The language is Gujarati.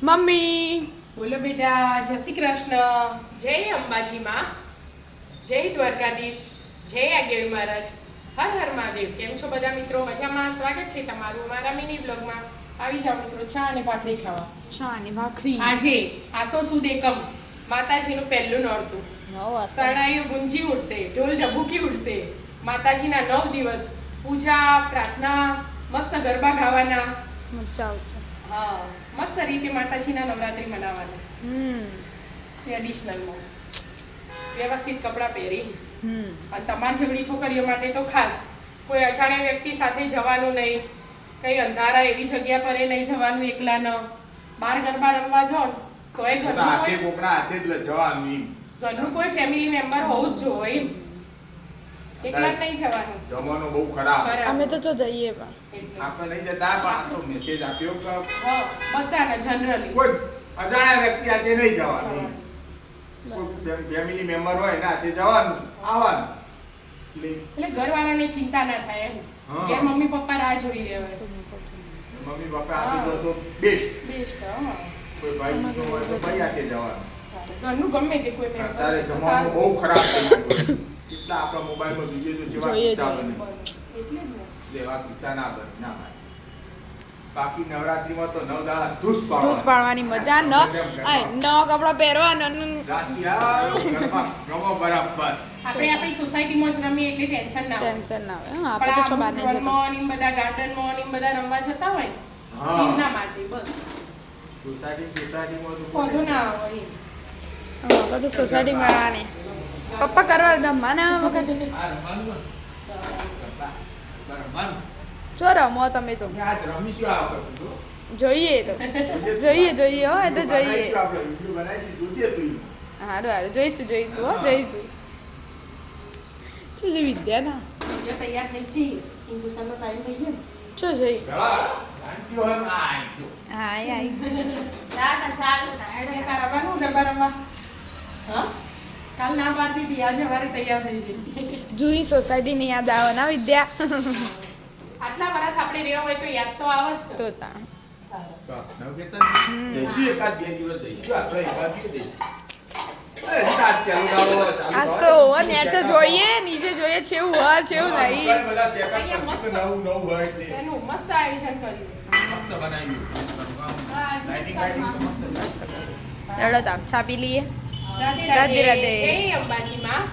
મમ્મી બોલો બેટા, જય શ્રી કૃષ્ણ, જય અંબાજી માં, જય દ્વારકાધીશ, જય આગેવી મહારાજ, હર હર મહાદેવ. કેમ છો બધા મિત્રો? મજામાં? સ્વાગત છે તમારું મારા મિની બ્લોગમાં. આવી જાઓ મિત્રો, ચા અને ભાખરી ખાવા. ચા અને ભાખરી. આજે આસો સુદ એકમ, માતાજીનું પહેલું નોરતું. શરણાઈઓ ગુંજી ઉઠશે, ઢોલ ઢબુકી ઉઠશે. માતાજીના 9 દિવસ પૂજા પ્રાર્થના, મસ્ત ગરબા ગાવાના. મજા આવશે. હા, મસ્ત રીતે માતાજીના નવરાત્રી મનાવવાના. ટ્રેડિશનલમાં વ્યવસ્થિત કપડાં પહેરી. અને તમારી જેવડી છોકરીઓ માટે તો ખાસ કોઈ અજાણ્યા વ્યક્તિ સાથે જવાનું નહીં, કઈ અંધારા એવી જગ્યા પર નહીં જવાનું એકલા ન. બહાર ગરબા રમવા જાઓ તો એ ઘરનું કોઈ ફેમિલી મેમ્બર હોવું જ જોઈએ એમ. એકલા જ નહીં જવાનું. જમવાનું બહુ ખરાબ. અમે તો જઈએ પણ આપણે નહીં જતા, પણ આ તો મેસેજ આપ્યો કે હા, બધાને જનરલી કોઈ અજાણ્યા વ્યક્તિ આજે નહીં જવાનું. કોઈ ફેમિલી મેમ્બર હોય ને આજે જવાનું આવવાનું. એટલે ઘરવાળાને ચિંતા ના થાય એમ કે મમ્મી પપ્પા રાહ જોઈ રહ્યા હોય. મમ્મી પપ્પા આજે જો તો બેસ્ટ. હા, કોઈ ભાઈ નો હોય તો ભાઈ આજે જવાનું. ઘરનું ગમે તે કોઈ મેમ્બર. અત્યારે જમવાનું બહુ ખરાબ થઈ ગયું. કેટલા આપણા મોબાઈલમાં જોઈએ તો જેવા કિસ્સા બને. એટલે જ ને. લેવા કિસ્સા ના બને ના ભાઈ. બાકી નવરાત્રીમાં તો 9 દાડા ધૂસ પાડવાની મજા. ન કપડા પહેરવાના. રાતી આવો ઘરમાં ગમો બરાબર. આપણે આપણી સોસાયટીમાં જ રમીએ એટલે ટેન્શન ના હોય. ટેન્શન ના હોય. હા, આપણે તો છો બહાર નહીં જતા. મોર્નિંગ બધા ગાર્ડનમાં ને બધા રમવા જતા હોય ને, હા. એમના માટે બસ સોસાયટીમાં તો વધુ ના હોય. આપણે તો સોસાયટીમાં આવવાની. પપ્પા કરવા રમવાના વખત જો રમો તમે તો. આજ રમીશું આ વખત તો. જોઈએ તો જોઈએ હો, એ તો જોઈએ. આપણે વિડિયો બનાવીશું, જોજે તું. હારું જોઈશું હો, જોઈશું. શું છે વિદ્યા ના જો તૈયાર થઈ જઈએ, ઇન્કુશનનો ટાઈમ થઈ ગયો ને. શું જોઈ? ચલા આંટીઓ હમ આઈ. આય ચાલ તારા રમવાનું ડબ્બા રમવા. હા, કાલ ના પાડતી હતી, આજે સવારે તૈયાર થઈ જઈ. જૂની સોસાયટી ની યાદ આવે ના વિદ્યા? આટલા વર્ષ આપણે રહ્યા હોય તો યાદ તો આવે જ. તો તા નવકેતન જઈશું એકાદ બે દિવસ જઈશું. આપણે એકાદ દિવસ જઈશું. સાત ચાલુ ગાળો આજ તો નેચર જોઈએ, નીચે જોઈએ છેવું હોય છેવું નહીં. બધા સેકન્ડ પછી નવું હોય એટલે એનું મસ્ત આયોજન કર્યું. મસ્ત બનાવ્યું. લાઇટિંગ તો મસ્ત. રડો તાપ છાપી લઈએ. રાધે રાધે રાધે, રાધે. જય અંબાજી માં.